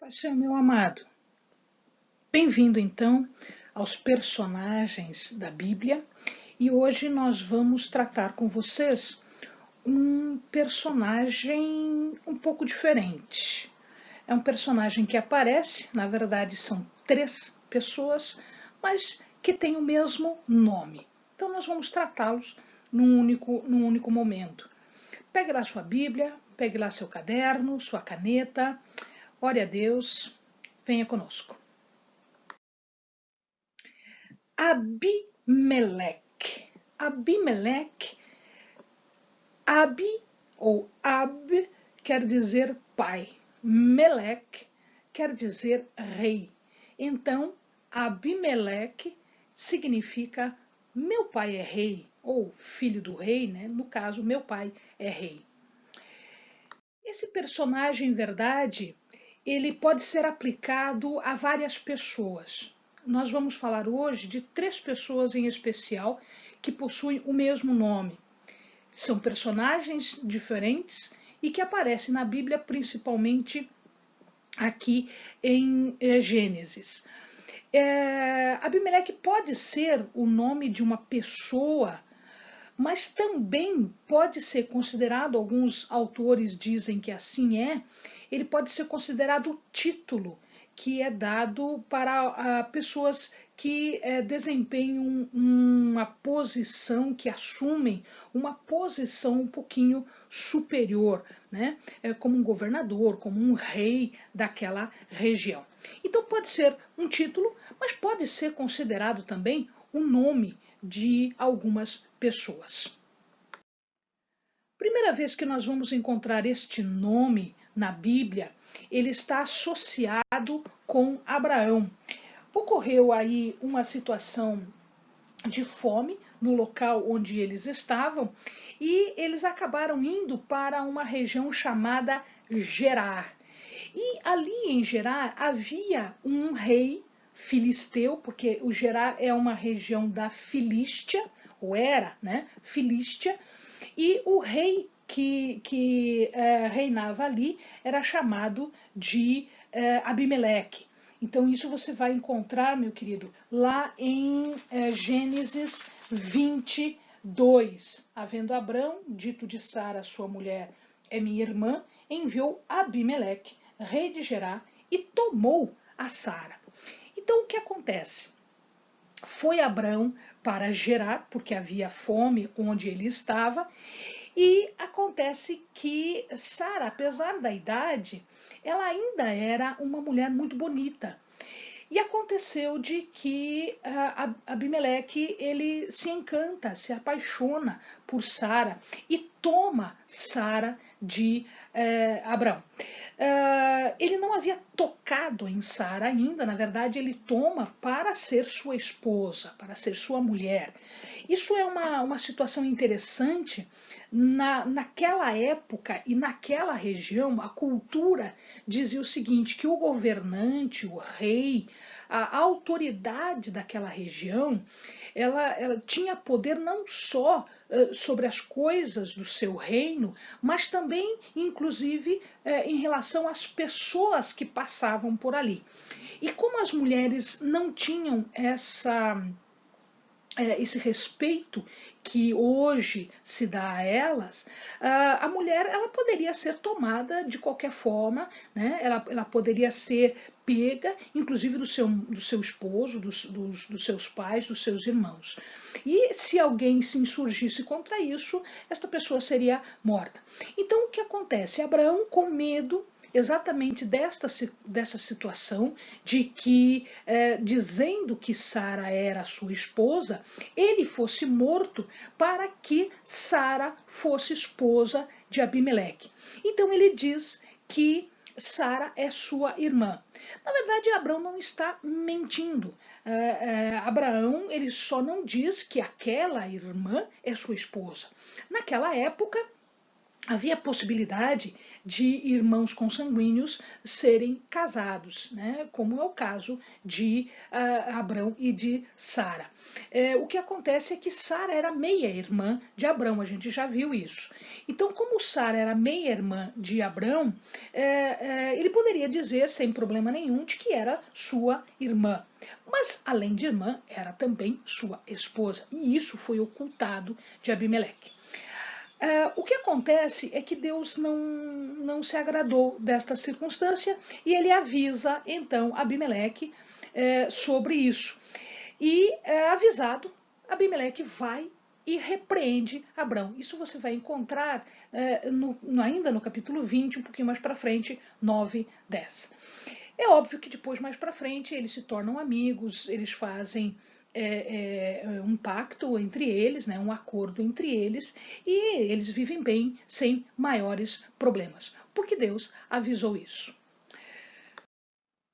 Pai Senhor, meu amado, bem-vindo então aos personagens da Bíblia e hoje nós vamos tratar com vocês um personagem um pouco diferente. É um personagem que aparece, na verdade são 3 pessoas, mas que têm o mesmo nome. Então nós vamos tratá-los num único momento. Pegue lá sua Bíblia, pegue lá seu caderno, sua caneta, ore a Deus, venha conosco. Abimeleque. Abimeleque, Abi ou Ab quer dizer pai, Meleque quer dizer rei. Então, Abimeleque significa meu pai é rei, ou filho do rei, né? No caso, meu pai é rei. Esse personagem, em verdade, ele pode ser aplicado a várias pessoas. Nós vamos falar hoje de 3 pessoas em especial que possuem o mesmo nome. São personagens diferentes e que aparecem na Bíblia, principalmente aqui em Gênesis. Abimeleque pode ser o nome de uma pessoa, mas também pode ser considerado, alguns autores dizem que assim ele pode ser considerado o título que é dado para pessoas que desempenham uma posição, que assumem uma posição um pouquinho superior, né? Como um governador, como um rei daquela região. Então pode ser um título, mas pode ser considerado também um nome de algumas pessoas. Primeira vez que nós vamos encontrar este nome na Bíblia, ele está associado com Abraão. Ocorreu aí uma situação de fome no local onde eles estavam e eles acabaram indo para uma região chamada Gerar. E ali em Gerar havia um rei filisteu, porque o Gerar é uma região da Filístia, ou era, né, Filístia, e o rei que reinava ali era chamado de Abimeleque. Então isso você vai encontrar, meu querido, lá em Gênesis 22. Havendo Abrão, dito de Sara, sua mulher, é minha irmã, enviou Abimeleque, rei de Gerar, e tomou a Sara. Então o que acontece? Foi Abrão para Gerar, porque havia fome onde ele estava, e acontece que Sara, apesar da idade, ela ainda era uma mulher muito bonita. E aconteceu de que Abimeleque ele se encanta, se apaixona por Sara e toma Sara de Abrão. Ele não havia tocado em Sara ainda, na verdade ele toma para ser sua esposa, para ser sua mulher. Isso é uma situação interessante. Naquela época e naquela região, a cultura dizia o seguinte, que o governante, o rei, a autoridade daquela região, ela tinha poder não só sobre as coisas do seu reino, mas também, inclusive, em relação às pessoas que passavam por ali. E como as mulheres não tinham esse respeito que hoje se dá a elas, a mulher ela poderia ser tomada de qualquer forma, né? Ela poderia ser pega, inclusive do seu esposo, dos seus pais, dos seus irmãos. E se alguém se insurgisse contra isso, esta pessoa seria morta. Então o que acontece? Abraão, com medo exatamente dessa situação de que, dizendo que Sara era sua esposa, ele fosse morto para que Sara fosse esposa de Abimeleque. Então ele diz que Sara é sua irmã. Na verdade, Abraão não está mentindo. Abraão ele só não diz que aquela irmã é sua esposa. Naquela época, havia possibilidade de irmãos consanguíneos serem casados, né? Como é o caso de Abrão e de Sara. O que acontece é que Sara era meia-irmã de Abrão, a gente já viu isso. Então, como Sara era meia-irmã de Abrão, ele poderia dizer, sem problema nenhum, de que era sua irmã. Mas, além de irmã, era também sua esposa. E isso foi ocultado de Abimeleque. O que acontece é que Deus não se agradou desta circunstância e ele avisa então Abimeleque sobre isso. E avisado, Abimeleque vai e repreende Abrão. Isso você vai encontrar ainda no capítulo 20, um pouquinho mais para frente, 9, 10. É óbvio que depois, mais para frente, eles se tornam amigos, eles fazem um pacto entre eles, né, um acordo entre eles, e eles vivem bem sem maiores problemas, porque Deus avisou isso.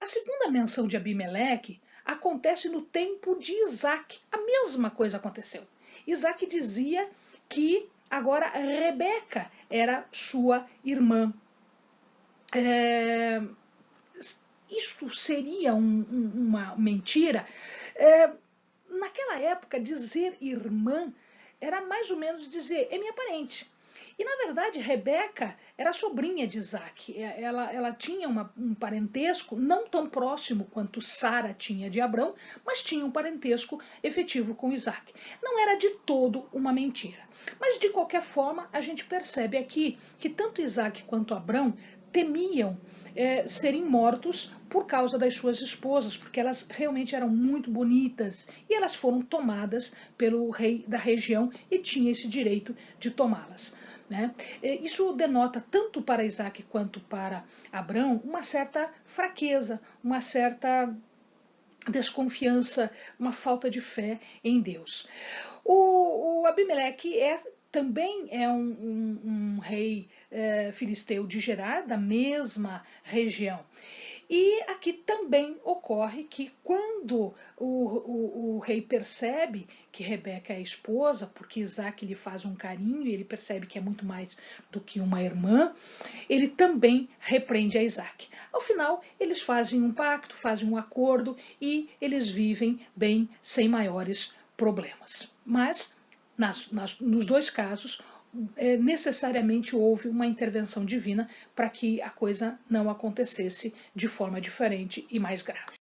A segunda menção de Abimeleque acontece no tempo de Isaac. A mesma coisa aconteceu. Isaac dizia que agora Rebeca era sua irmã. Isso seria uma mentira? Naquela época, dizer irmã era mais ou menos dizer, é minha parente. E, na verdade, Rebeca era sobrinha de Isaac. Ela tinha um parentesco não tão próximo quanto Sara tinha de Abrão, mas tinha um parentesco efetivo com Isaac. Não era de todo uma mentira. Mas, de qualquer forma, a gente percebe aqui que tanto Isaac quanto Abrão temiam serem mortos por causa das suas esposas, porque elas realmente eram muito bonitas e elas foram tomadas pelo rei da região e tinha esse direito de tomá-las. Né? Isso denota tanto para Isaac quanto para Abrão uma certa fraqueza, uma certa desconfiança, uma falta de fé em Deus. O Abimeleque também é um rei filisteu de Gerar, da mesma região. E aqui também ocorre que quando o rei percebe que Rebeca é a esposa, porque Isaac lhe faz um carinho e ele percebe que é muito mais do que uma irmã, ele também repreende a Isaac. Ao final, eles fazem um pacto, fazem um acordo e eles vivem bem sem maiores problemas. Mas, nos dois casos, necessariamente houve uma intervenção divina para que a coisa não acontecesse de forma diferente e mais grave.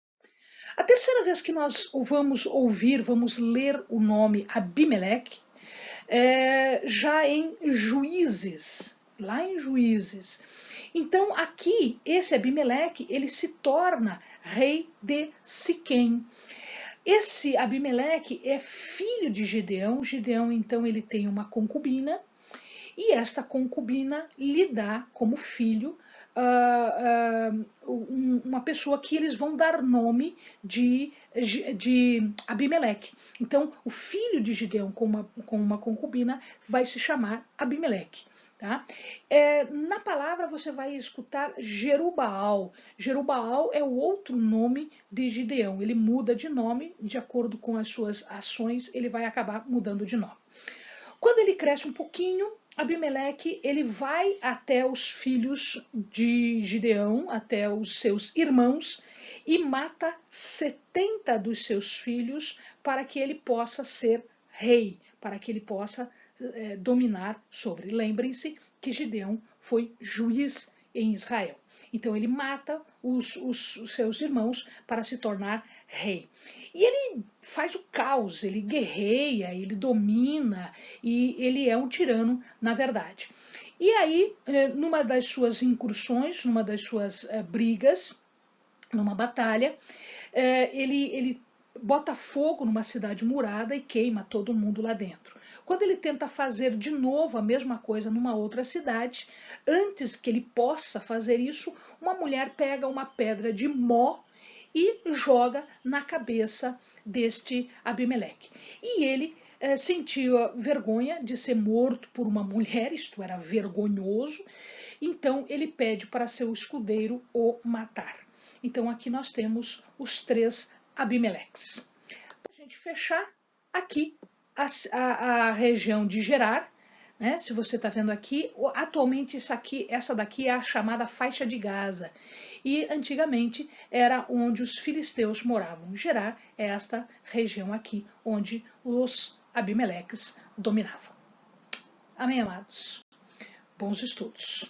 A terceira vez que nós vamos ler o nome Abimeleque, já em Juízes, lá em Juízes. Então aqui, esse Abimeleque, ele se torna rei de Siquém. Esse Abimeleque é filho de Gideão. Gideão, então, ele tem uma concubina, e esta concubina lhe dá como filho uma pessoa que eles vão dar nome de Abimeleque. Então, o filho de Gideão com uma concubina vai se chamar Abimeleque. Tá? Na palavra você vai escutar Jerubaal. Jerubaal é o outro nome de Gideão. Ele muda de nome de acordo com as suas ações, ele vai acabar mudando de nome. Quando ele cresce um pouquinho, Abimeleque ele vai até os filhos de Gideão, até os seus irmãos, e mata 70 dos seus filhos para que ele possa ser rei, para que ele possa dominar sobre. Lembrem-se que Gideão foi juiz em Israel. Então ele mata os seus irmãos para se tornar rei. E ele faz o caos, ele guerreia, ele domina e ele é um tirano na verdade. E aí, numa das suas incursões, numa das suas brigas, numa batalha, ele bota fogo numa cidade murada e queima todo mundo lá dentro. Quando ele tenta fazer de novo a mesma coisa numa outra cidade, antes que ele possa fazer isso, uma mulher pega uma pedra de mó e joga na cabeça deste Abimeleque. E ele sentiu a vergonha de ser morto por uma mulher, isto era vergonhoso, então ele pede para seu escudeiro o matar. Então aqui nós temos os 3 Abimeleques. Para a gente fechar, aqui a região de Gerar, né? Se você está vendo aqui, atualmente essa daqui é a chamada faixa de Gaza. E antigamente era onde os filisteus moravam. Gerá é esta região aqui, onde os Abimeleques dominavam. Amém, amados? Bons estudos.